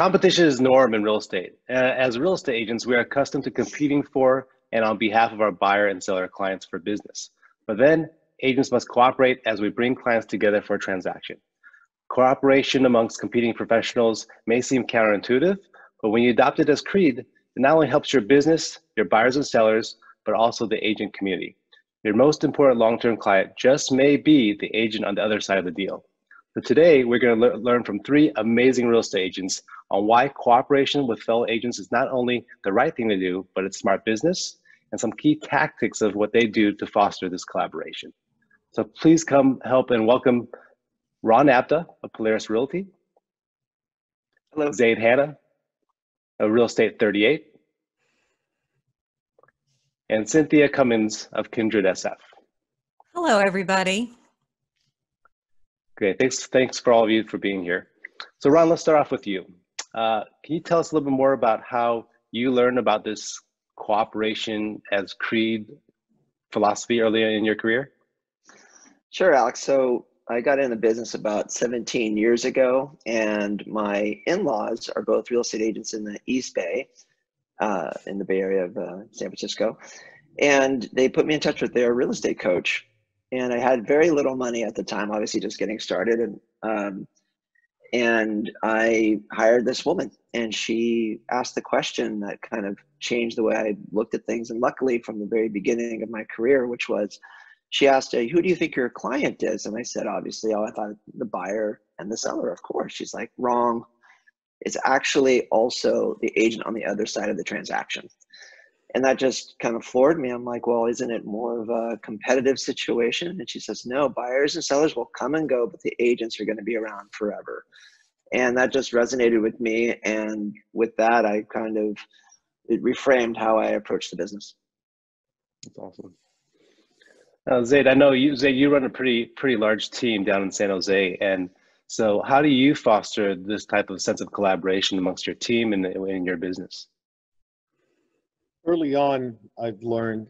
Competition is norm in real estate. As real estate agents, we are accustomed to competing for and on behalf of our buyer and seller clients for business. But then agents must cooperate as we bring clients together for a transaction. Cooperation amongst competing professionals may seem counterintuitive, but when you adopt it as creed, it not only helps your business, your buyers and sellers, but also the agent community. Your most important long-term client just may be the agent on the other side of the deal. So today, we're going to learn from 3 amazing real estate agents on why cooperation with fellow agents is not only the right thing to do, but it's smart business, and some key tactics of what they do to foster this collaboration. So please come help and welcome Ron Abta of Polaris Realty. Hello. Zaid Hanna of Real Estate 38. And Cynthia Cummins of Kindred SF. Hello, everybody. Great, thanks for all of you for being here. So Ron, let's start off with you. Can you tell us a little bit more about how you learned about this cooperation as creed philosophy earlier in your career? Sure, Alex. So I got in the business about 17 years ago, and my in-laws are both real estate agents in the East Bay, in the Bay Area of San Francisco. And they put me in touch with their real estate coach. And I had very little money at the time, obviously just getting started. And I hired this woman, and she asked the question that kind of changed the way I looked at things. And luckily from the very beginning of my career, which was, she asked, who do you think your client is? And I said, obviously, I thought the buyer and the seller, of course. She's like, wrong. It's actually also the agent on the other side of the transaction. And that just kind of floored me. I'm like, well, isn't it more of a competitive situation? And she says, no, buyers and sellers will come and go, but the agents are going to be around forever. And that just resonated with me. And with that, it reframed how I approached the business. That's awesome. Zaid, I know you run a pretty large team down in San Jose. And so how do you foster this type of sense of collaboration amongst your team and in your business? Early on, I've learned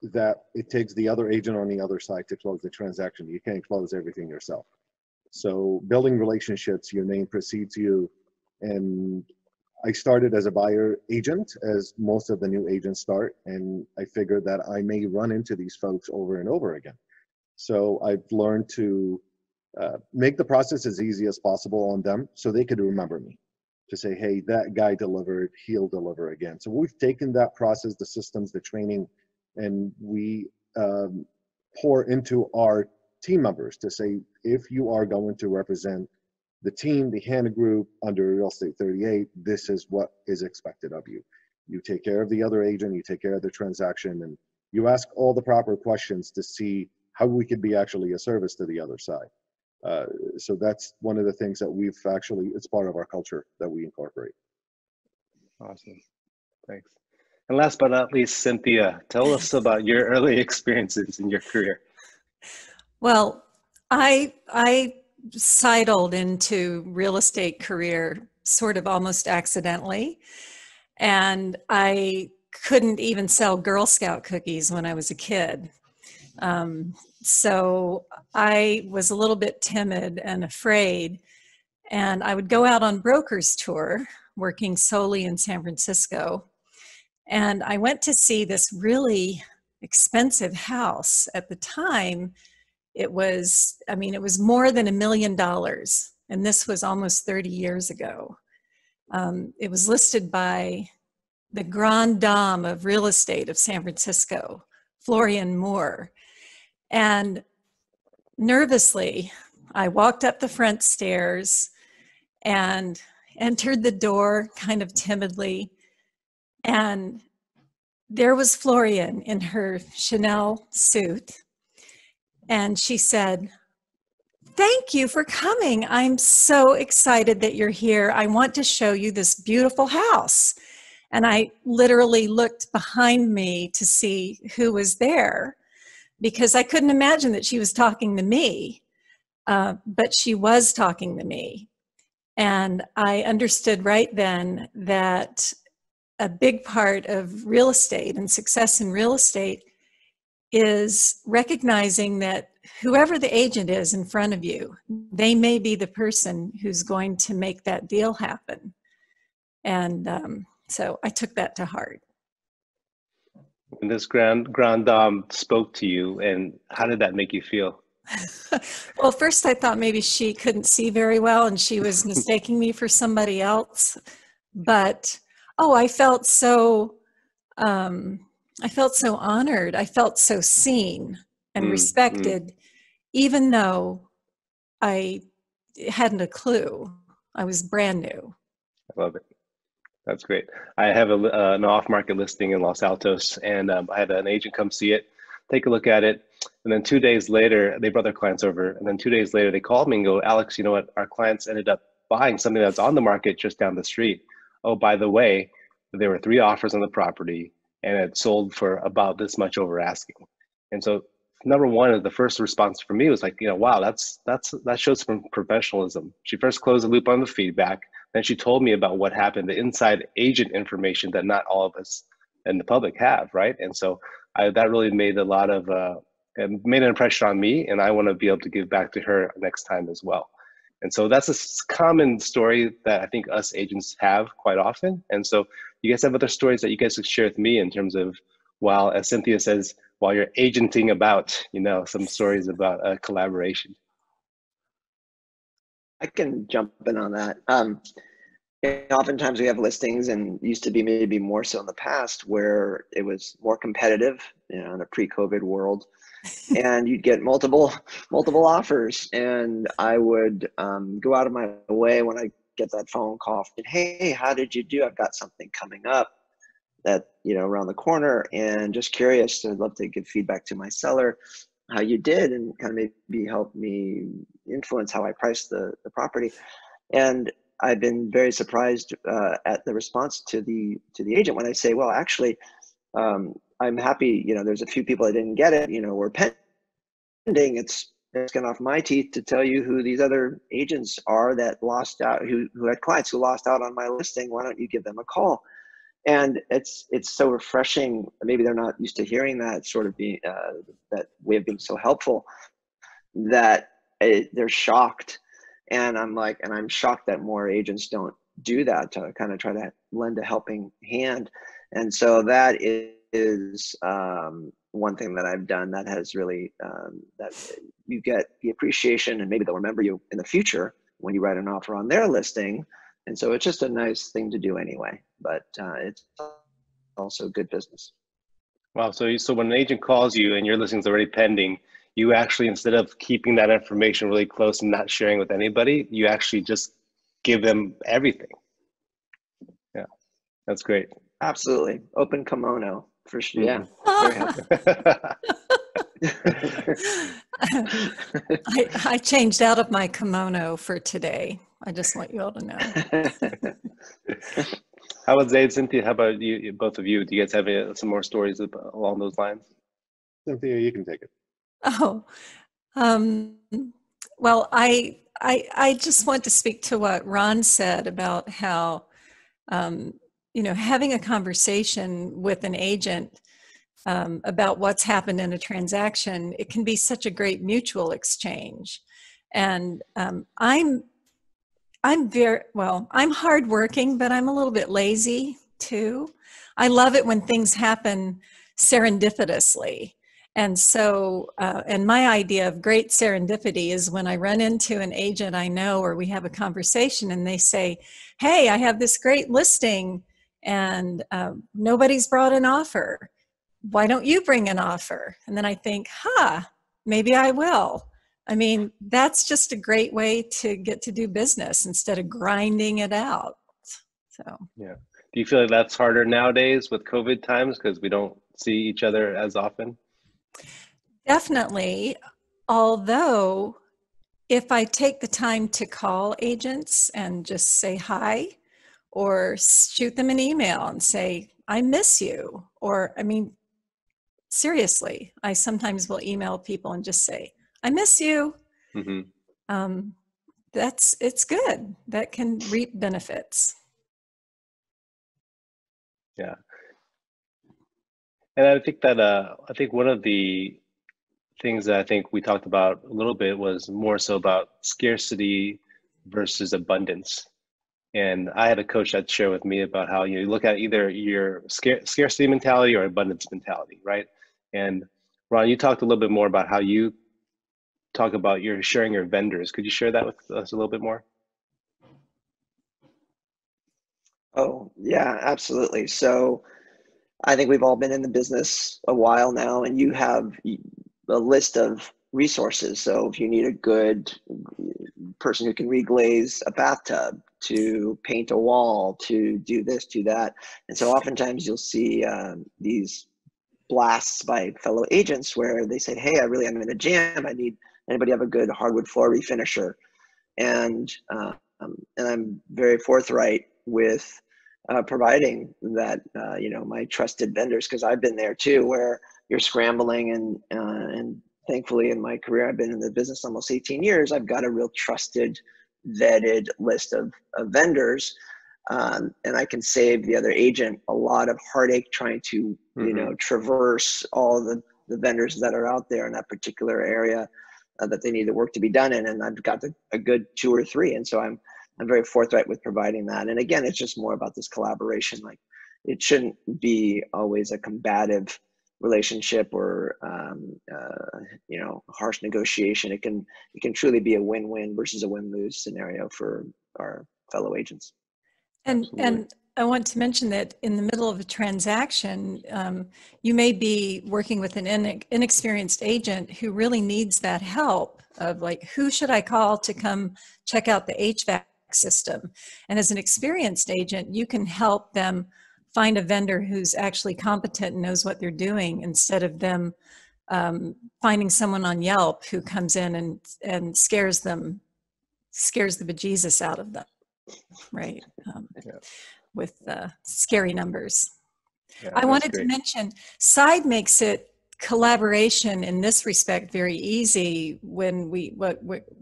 that it takes the other agent on the other side to close the transaction. You can't close everything yourself. So building relationships, your name precedes you. And I started as a buyer agent, as most of the new agents start. And I figured that I may run into these folks over and over again. So I've learned to make the process as easy as possible on them so they could remember me. To say, hey, that guy delivered, he'll deliver again. So we've taken that process, the systems, the training, and we pour into our team members to say, if you are going to represent the team, the Hanna Group under Real Estate 38, this is what is expected of you. You take care of the other agent, you take care of the transaction, and you ask all the proper questions to see how we could be actually a service to the other side. So that's one of the things that it's part of our culture that we incorporate. Awesome, thanks. And last but not least, Cynthia, tell us about your early experiences in your career. Well, I sidled into real estate career sort of almost accidentally. And I couldn't even sell Girl Scout cookies when I was a kid. So I was a little bit timid and afraid, and I would go out on broker's tour, working solely in San Francisco. And I went to see this really expensive house. At the time, it was more than $1 million. And this was almost 30 years ago. It was listed by the grande dame of real estate of San Francisco, Florian Moore. And nervously, I walked up the front stairs and entered the door kind of timidly. And there was Florian in her Chanel suit. And she said, "Thank you for coming. I'm so excited that you're here. I want to show you this beautiful house." And I literally looked behind me to see who was there, because I couldn't imagine that she was talking to me, but she was talking to me. And I understood right then that a big part of real estate and success in real estate is recognizing that whoever the agent is in front of you, they may be the person who's going to make that deal happen. And so I took that to heart. And this grand dame spoke to you, and how did that make you feel? Well, first I thought maybe she couldn't see very well and she was mistaking me for somebody else. But I felt so honored. I felt so seen and respected, even though I hadn't a clue. I was brand new. I love it. That's great. I have an off-market listing in Los Altos, and I had an agent come see it, take a look at it, and then 2 days later, they brought their clients over, and then 2 days later, they called me and go, Alex, you know what? Our clients ended up buying something that's on the market just down the street. Oh, by the way, there were 3 offers on the property, and it sold for about this much over asking. And so, number one, the first response for me was like, wow, that shows some professionalism. She first closed the loop on the feedback. Then she told me about what happened, the inside agent information that not all of us in the public have, right? And so that really made made an impression on me, and I want to be able to give back to her next time as well. And so that's a common story that I think us agents have quite often. And so you guys have other stories that you guys could share with me in terms of, while, as Cynthia says, while you're agenting about, some stories about collaboration. I can jump in on that. Oftentimes we have listings, and used to be maybe more so in the past, where it was more competitive, in a pre-COVID world, and you'd get multiple offers, and I would go out of my way when I get that phone call, and, hey, how did you do? I've got something coming up that around the corner, and just curious. I'd love to give feedback to my seller, how you did, and kind of maybe help me influence how I price the property. And I've been very surprised at the response to the agent when I say, well, actually, I'm happy. There's a few people that didn't get it. We're pending. It's getting off my teeth to tell you who these other agents are that lost out, who had clients who lost out on my listing. Why don't you give them a call? And it's so refreshing. Maybe they're not used to hearing that sort of being that way of being so helpful, that they're shocked. And I'm shocked that more agents don't do that, to kind of try to lend a helping hand. And so that is one thing that I've done that has really, that you get the appreciation, and maybe they'll remember you in the future when you write an offer on their listing. And so it's just a nice thing to do anyway, but it's also good business. Wow. So when an agent calls you and your listing's already pending, you actually, instead of keeping that information really close and not sharing with anybody, you actually just give them everything. Yeah, that's great. Absolutely. Open kimono for sure. Yeah. Very happy. I changed out of my kimono for today. I just want you all to know. How about Zaid, Cynthia? How about you, both of you? Do you guys have some more stories along those lines? Cynthia, you can take it. Oh, well, I just want to speak to what Ron said about how, having a conversation with an agent about what's happened in a transaction, it can be such a great mutual exchange. And I'm hardworking, but I'm a little bit lazy too. I love it when things happen serendipitously. And so, and my idea of great serendipity is when I run into an agent I know, or we have a conversation and they say, hey, I have this great listing and nobody's brought an offer. Why don't you bring an offer? And then I think, maybe I will. I mean, that's just a great way to get to do business instead of grinding it out. So, yeah. Do you feel like that's harder nowadays with COVID times because we don't see each other as often? Definitely. Although, if I take the time to call agents and just say hi, or shoot them an email and say, I miss you. Or, I mean, seriously, I sometimes will email people and just say, I miss you. Mm-hmm. It's good. That can reap benefits. Yeah. And I think one of the things that I think we talked about a little bit was more so about scarcity versus abundance. And I had a coach that shared with me about how you look at either your scarcity mentality or abundance mentality, right? And Ron, you talked a little bit more about how you talk about your sharing your vendors. Could you share that with us a little bit more? Oh, yeah, absolutely. So I think we've all been in the business a while now, and you have a list of resources. So if you need a good person who can reglaze a bathtub, to paint a wall, to do this, do that. And so oftentimes you'll see these blasts by fellow agents where they say, hey, I really am in a jam. I need anybody have a good hardwood floor refinisher. And I'm very forthright with providing that, my trusted vendors, because I've been there too, where you're scrambling and thankfully in my career, I've been in the business almost 18 years. I've got a real trusted, vetted list of vendors. And I can save the other agent a lot of heartache trying to, traverse all the vendors that are out there in that particular area that they need the work to be done in. And I've got a good 2 or 3. And so I'm very forthright with providing that. And again, it's just more about this collaboration. Like, it shouldn't be always a combative relationship or harsh negotiation. It can truly be a win-win versus a win-lose scenario for our fellow agents. And I want to mention that in the middle of a transaction, you may be working with an inexperienced agent who really needs that help of, like, who should I call to come check out the HVAC system? And as an experienced agent, you can help them find a vendor who's actually competent and knows what they're doing, instead of them finding someone on Yelp who comes in and scares the bejesus out of them, right? With scary numbers. Yeah, I wanted to mention, Side makes it collaboration in this respect very easy when we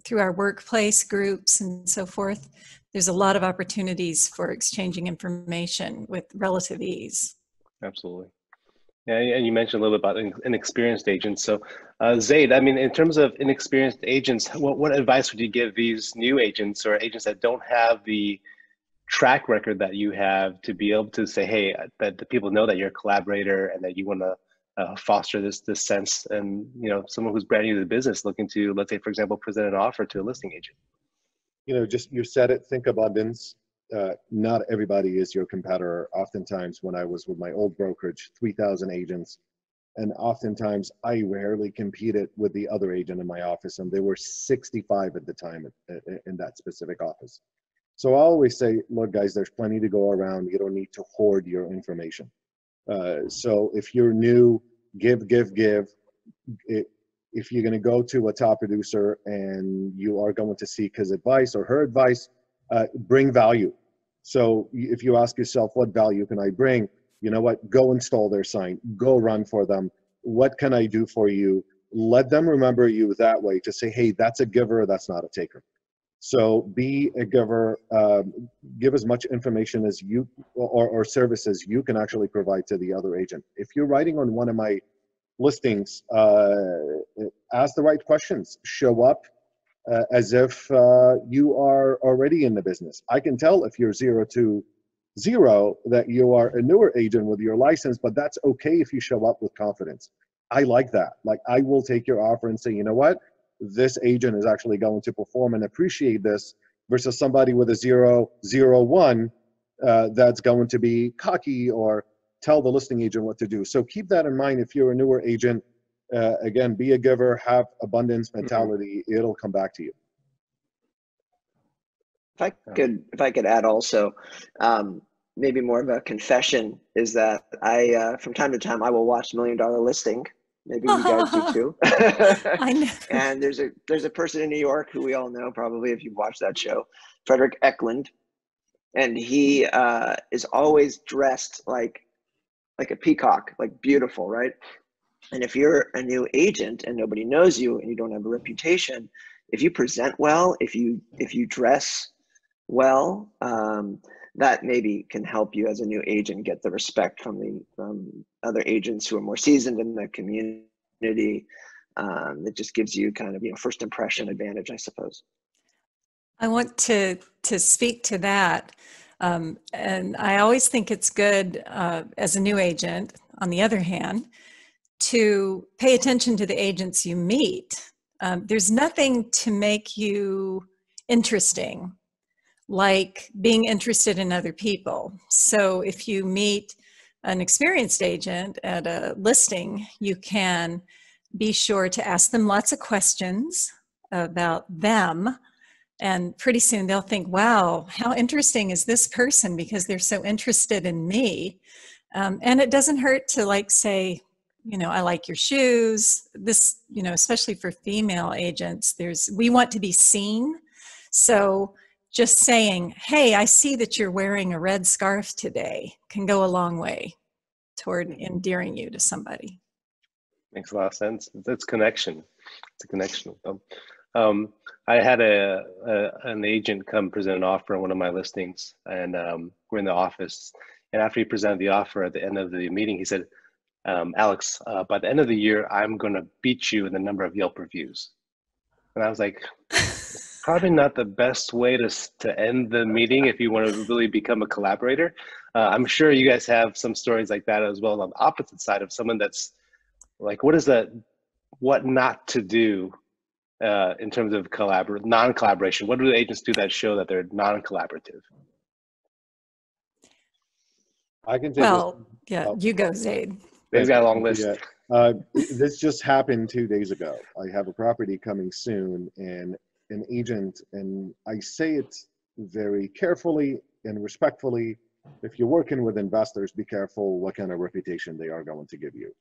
through our workplace groups and so forth. There's a lot of opportunities for exchanging information with relative ease. Absolutely. Yeah, and you mentioned a little bit about inexperienced agents. So, Zaid, I mean, in terms of inexperienced agents, what advice would you give these new agents or agents that don't have the track record that you have to be able to say, hey, that the people know that you're a collaborator and that you want to foster this sense, and someone who's brand new to the business looking to, let's say, for example, present an offer to a listing agent? Just, you said it, think abundance. Not everybody is your competitor. Oftentimes when I was with my old brokerage, 3,000 agents, and oftentimes I rarely competed with the other agent in my office, and there were 65 at the time in that specific office. So I always say, look, guys, there's plenty to go around. You don't need to hoard your information. So if you're new, give. If you're going to go to a top producer and you are going to seek his advice or her advice, bring value. So if you ask yourself, what value can I bring? You know what? Go install their sign. Go run for them. What can I do for you? Let them remember you that way, to say, hey, that's a giver, that's not a taker. So be a giver. Give as much information as you or services you can actually provide to the other agent. If you're writing on one of my listings, ask the right questions. Show up as if you are already in the business. I can tell if you're 0 to 0 that you are a newer agent with your license, but that's okay if you show up with confidence. I like that. Like, I will take your offer and say, you know what? This agent is actually going to perform and appreciate this, versus somebody with a 001 that's going to be cocky or tell the listing agent what to do. So keep that in mind. If you're a newer agent, again, be a giver, have abundance mentality. It'll come back to you. If I could add also, maybe more of a confession, is that I from time to time I will watch $1 Million Listing. Maybe you guys do too. I know. And there's a person in New York who we all know probably if you've watched that show, Frederick Eklund, and he is always dressed like a peacock, like beautiful, right? And if you're a new agent and nobody knows you and you don't have a reputation, if you present well, if you dress well, that maybe can help you as a new agent get the respect from other agents who are more seasoned in the community. It just gives you kind of, first impression advantage, I suppose. I want to speak to that. And I always think it's good as a new agent, on the other hand, to pay attention to the agents you meet. There's nothing to make you interesting like being interested in other people. So if you meet an experienced agent at a listing, you can be sure to ask them lots of questions about them. And pretty soon they'll think, wow, how interesting is this person because they're so interested in me. And it doesn't hurt to like say, you know, I like your shoes. This, you know, especially for female agents, we want to be seen. So just saying, hey, I see that you're wearing a red scarf today can go a long way toward endearing you to somebody. Makes a lot of sense. It's connection. It's a connection with them. I had an agent come present an offer on one of my listings, and we're in the office. And after he presented the offer at the end of the meeting, he said, Alex, by the end of the year, I'm going to beat you in the number of Yelp reviews. And I was like, probably not the best way to end the meeting if you want to really become a collaborator. I'm sure you guys have some stories like that as well on the opposite side of someone that's like, what not to do in terms of non-collaboration? What do the agents do that show that they're non-collaborative? I can take you go, Zaid. They've got a long list. This just happened 2 days ago. I have a property coming soon, and an agent, and I say it very carefully and respectfully, if you're working with investors, be careful what kind of reputation they are going to give you.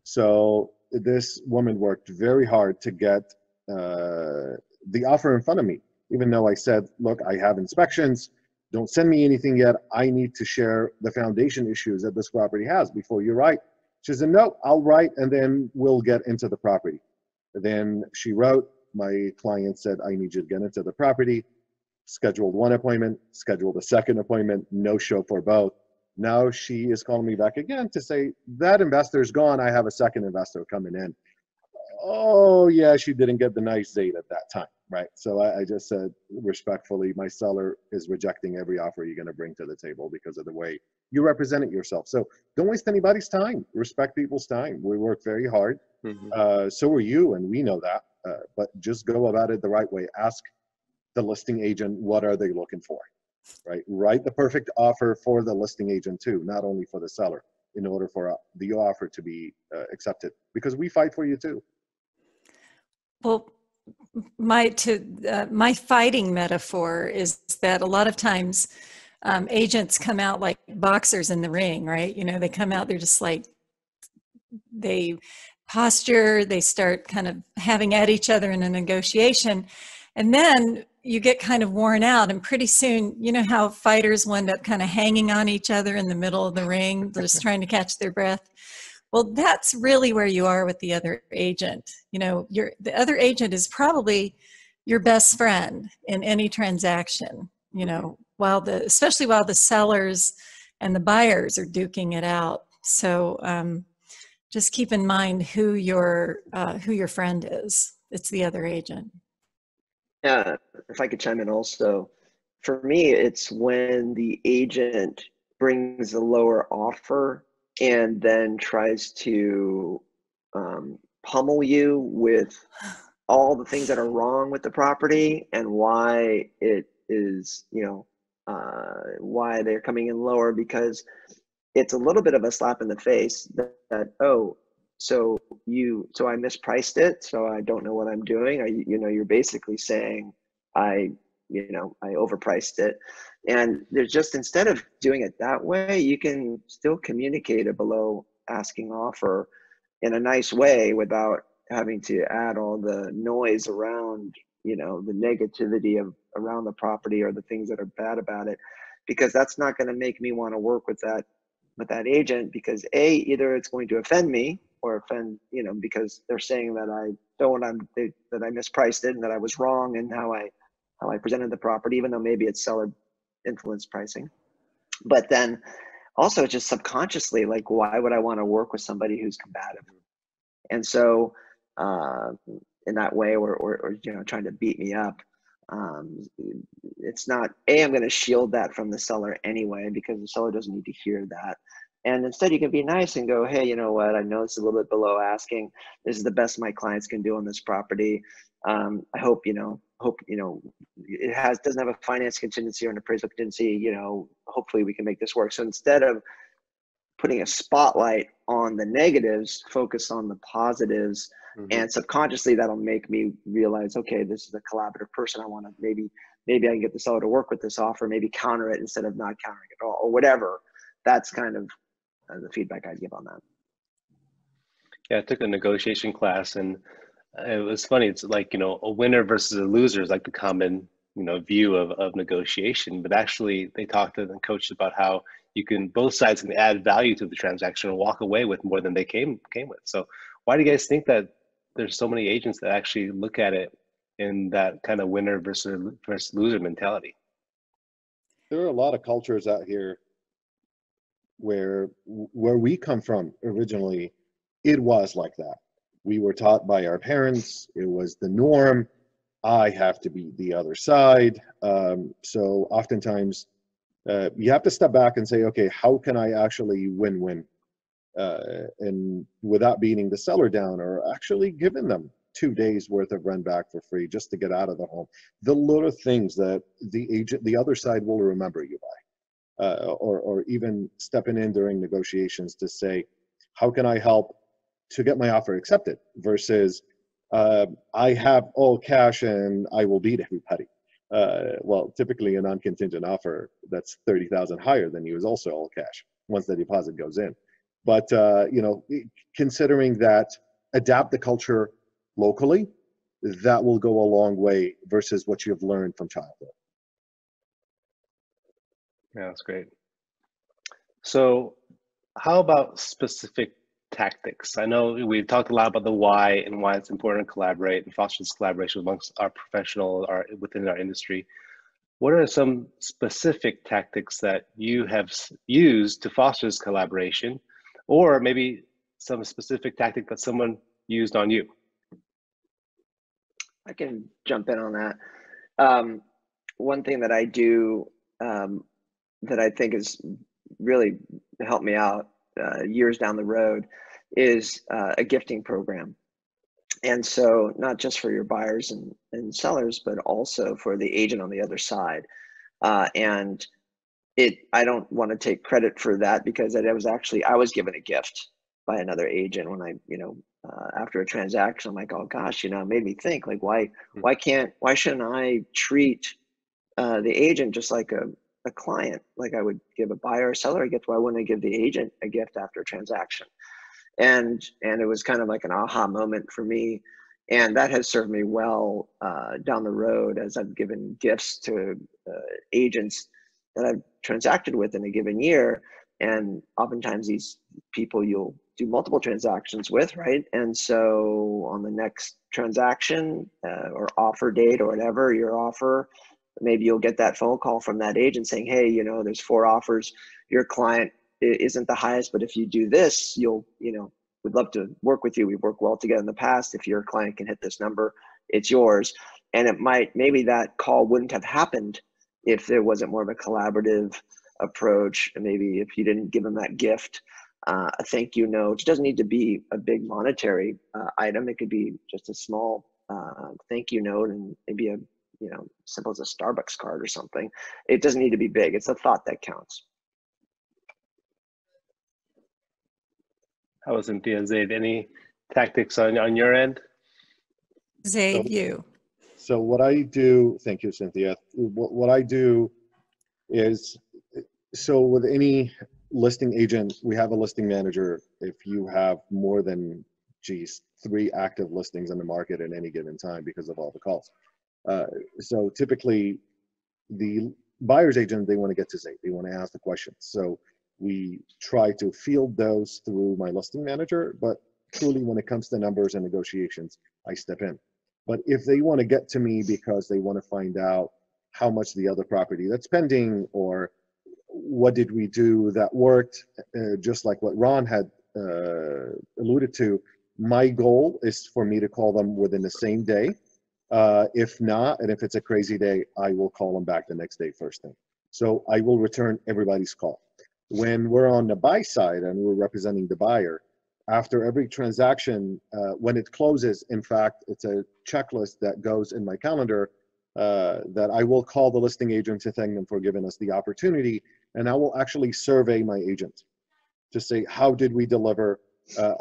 So this woman worked very hard to get the offer in front of me, even though I said, look, I have inspections, don't send me anything yet. I need to share the foundation issues that this property has before you write. She said, no, I'll write and then we'll get into the property. Then she wrote, my client said, I need you to get into the property, scheduled one appointment, scheduled a second appointment, no show for both. Now she is calling me back again to say, that investor's gone, I have a second investor coming in. Oh yeah, she didn't get the nice date at that time, right? So I just said, respectfully, my seller is rejecting every offer you're gonna bring to the table because of the way you represented yourself. So don't waste anybody's time, respect people's time. We work very hard, so are you, and we know that. But just go about it the right way. Ask the listing agent, what are they looking for, right? Write the perfect offer for the listing agent too, not only for the seller, in order for the offer to be accepted, because we fight for you too. Well, my fighting metaphor is that a lot of times agents come out like boxers in the ring, right? You know, they come out, they're just like, they posture, they start kind of having at each other in a negotiation. And then you get kind of worn out, and pretty soon, you know how fighters wind up kind of hanging on each other in the middle of the ring, just trying to catch their breath. Well, that's really where you are with the other agent. You know, the other agent is probably your best friend in any transaction, you know, especially while the sellers and the buyers are duking it out. So just keep in mind who your friend is. It's the other agent. Yeah, if I could chime in also, for me, it's when the agent brings a lower offer and then tries to pummel you with all the things that are wrong with the property and why it is, you know, why they're coming in lower, because it's a little bit of a slap in the face that oh, so I mispriced it, so I don't know what I'm doing. You know, you're basically saying I overpriced it. And there's just, instead of doing it that way, you can still communicate a below asking offer in a nice way without having to add all the noise around, you know, the negativity around the property or the things that are bad about it, because that's not going to make me want to work with that agent, because either it's going to offend me or offend, you know, because they're saying that that I mispriced it and that I was wrong in how I presented the property, even though maybe it's seller influence pricing. But then also just subconsciously, like, why would I want to work with somebody who's combative? And so in that way, or you know, trying to beat me up. It's not, I'm going to shield that from the seller anyway, because the seller doesn't need to hear that. And instead you can be nice and go, hey, you know what? I know it's a little bit below asking. This is the best my clients can do on this property. I hope, it doesn't have a finance contingency or an appraisal contingency, hopefully we can make this work. So instead of putting a spotlight on the negatives, focus on the positives. Mm-hmm. And subconsciously that'll make me realize, okay, this is a collaborative person. I want to maybe I can get the seller to work with this offer, maybe counter it instead of not countering it at all, or whatever. That's kind of the feedback I'd give on that. Yeah, I took a negotiation class, and it was funny. It's like, a winner versus a loser is like the common, view of negotiation. But actually, they talked to the coach about how both sides can add value to the transaction and walk away with more than they came with. So why do you guys think that there's so many agents that actually look at it in that kind of winner versus loser mentality? There are a lot of cultures out here where we come from originally, it was like that. We were taught by our parents, it was the norm. I have to be the other side. So oftentimes you have to step back and say, okay, how can I actually win-win? And without beating the seller down, or actually giving them 2 days worth of rent back for free just to get out of the home. The little things that the other side will remember you by, or even stepping in during negotiations to say, how can I help to get my offer accepted, versus I have all cash and I will beat everybody. Well, typically a non-contingent offer that's 30,000 higher than you is also all cash once the deposit goes in. But considering that, adapt the culture locally, that will go a long way versus what you've learned from childhood. Yeah, that's great. So how about specific tactics? I know we've talked a lot about the why and why it's important to collaborate and foster this collaboration amongst our professional or within our industry. What are some specific tactics that you have used to foster this collaboration, or maybe some specific tactic that someone used on you? I can jump in on that. One thing that I do that I think has really helped me out years down the road is a gifting program. And so not just for your buyers and sellers, but also for the agent on the other side. And I don't want to take credit for that, because I was given a gift by another agent when I, after a transaction. I'm like, oh gosh, it made me think, like, why shouldn't I treat the agent just like a client? Like I would give a buyer or seller a gift. Why wouldn't I give the agent a gift after a transaction? And it was kind of like an aha moment for me. And that has served me well down the road, as I've given gifts to agents that I've transacted with in a given year. And oftentimes these people you'll do multiple transactions with, right? And so on the next transaction or offer date or whatever, your offer, maybe you'll get that phone call from that agent saying, hey, there's 4 offers. Your client isn't the highest, but if you do this, we'd love to work with you. We've worked well together in the past. If your client can hit this number, it's yours. And maybe that call wouldn't have happened if there wasn't more of a collaborative approach. And maybe if you didn't give them that gift, a thank you note. It doesn't need to be a big monetary item. It could be just a small thank you note, and maybe a simple as a Starbucks card or something. It doesn't need to be big. It's the thought that counts. How was Cynthia? Zaid, any tactics on your end? Zaid, you. So what I do, thank you, Cynthia. What I do is, so with any listing agent, we have a listing manager. If you have more than, 3 active listings in the market at any given time because of all the calls. So typically the buyer's agent, they want to get to Zaid, they want to ask the questions. So we try to field those through my listing manager, but truly when it comes to numbers and negotiations, I step in. But if they want to get to me because they want to find out how much the other property that's pending, or what did we do that worked, just like what Ron had alluded to, my goal is for me to call them within the same day If not, and if it's a crazy day, I will call them back the next day first thing. So I will return everybody's call. When we're on the buy side and we're representing the buyer, after every transaction, when it closes, in fact, it's a checklist that goes in my calendar that I will call the listing agent to thank them for giving us the opportunity, and I will actually survey my agent to say, how did we deliver?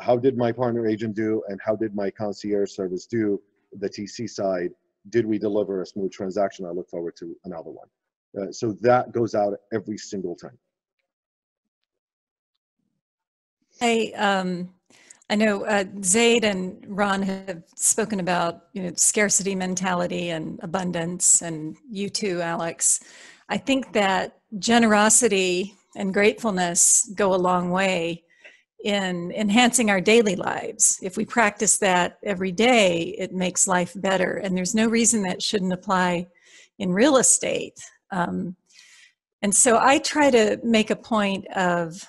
How did my partner agent do? And how did my concierge service do? The TC side, did we deliver a smooth transaction? I look forward to another one. So that goes out every single time. I know Zaid and Ron have spoken about, you know, scarcity mentality and abundance, and you too, Alex. I think that generosity and gratefulness go a long way in enhancing our daily lives. If we practice that every day, it makes life better. And there's no reason that shouldn't apply in real estate. And so I try to make a point of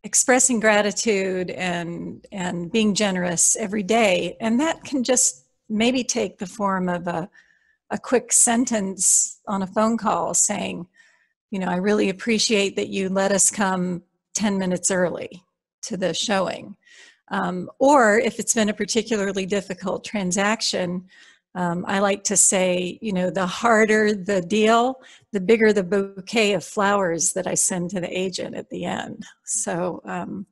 expressing gratitude and being generous every day. And that can just maybe take the form of a quick sentence on a phone call saying, you know, I really appreciate that you let us come 10 minutes early to the showing. Or if it's been a particularly difficult transaction, I like to say, you know, the harder the deal, the bigger the bouquet of flowers that I send to the agent at the end. So and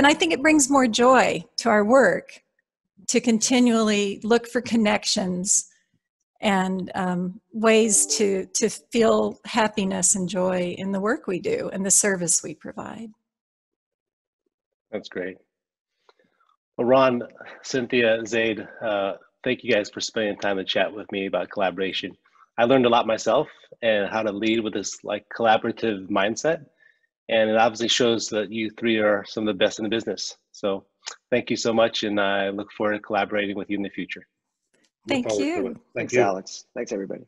I think it brings more joy to our work to continually look for connections and ways to feel happiness and joy in the work we do and the service we provide. That's great. Well, Ron, Cynthia, Zaid, thank you guys for spending time to chat with me about collaboration. I learned a lot myself and how to lead with this like collaborative mindset. And it obviously shows that you three are some of the best in the business. So thank you so much. And I look forward to collaborating with you in the future. Thank you. Thanks, Alex. Thanks, everybody.